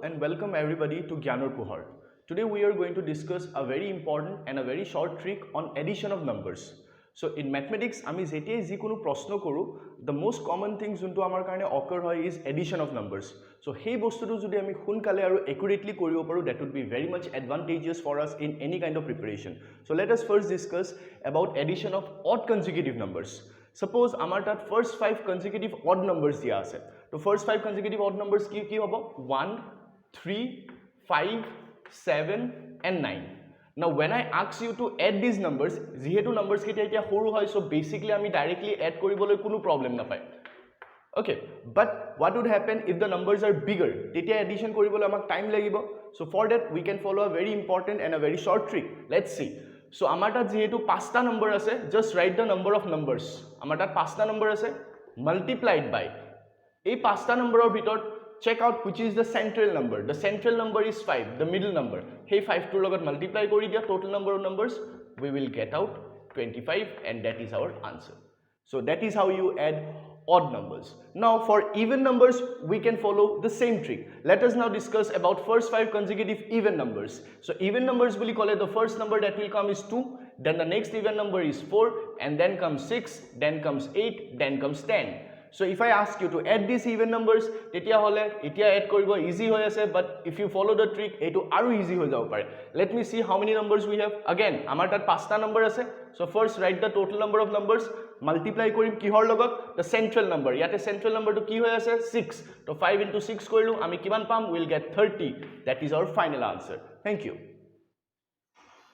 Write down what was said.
and welcome everybody to Gyanor Puhar. Today we are going to discuss a very important and a very short trick on addition of numbers. So in mathematics, আমি যেতিয়াই যিকোনো প্ৰশ্ন কৰো, the most common thing যোনটো আমাৰ কাৰণে occur হয় is addition of numbers. So সেই বস্তুটো যদি আমি সোনকালে আৰু accurately কৰিব পাৰো, that would be very much advantageous for us in any kind of preparation. So let us first discuss about addition of odd consecutive numbers. Suppose আমাৰ তাত first 5 consecutive odd numbers দিয়া আছে. তো first 5 consecutive odd numbers কি হ'ব 1 3 5 7 and 9. Now when I ask you to add these numbers, যেহেতু numbers কেইটা এতিয়া সৰু হয়, so basically আমি directly add কৰিবলৈ কোনো problem নাপায়. Okay, but what would happen if the numbers are bigger? তেতিয়া addition কৰিবলৈ আমাক time লাগিব. So for that we can follow a very important and a very short trick. Let's see. So আমাৰ তাত যেহেতু 5টা number আছে, just write the number of numbers. আমাৰ তাত 5টা number আছে multiplied by এই 5টা নম্বৰৰ ভিতৰত check out which is the central number. The central number is 5, the middle number. Hey 5 toৰ লগত multiply কৰি দিয়া, total number of numbers we will get out 25 and that is our answer. So that is how you add odd numbers. Now for even numbers we can follow the same trick. Let us now discuss about first 5 consecutive even numbers. So even numbers বুলি ক'লে the first number that will come is 2, then the next even number is 4 and then comes 6, then comes 8, then comes 10. So if I ask you to add these even numbers, তেতিয়া হলে এতিয়া add কৰিব easy হৈ আছে, but if you follow the trick এটো আৰু easy হৈ যাব পাৰে. Let me see how many numbers we have. Again আমাৰ তাত 5টা number আছে. So first write the total number of numbers, multiply কৰিম কিহৰ লগত the central number. ইয়াতে central number টো কি হৈ আছে 6. তো 5 into 6 কৰিলো আমি কিমান পাম, we'll get 30. That is our final answer. Thank you.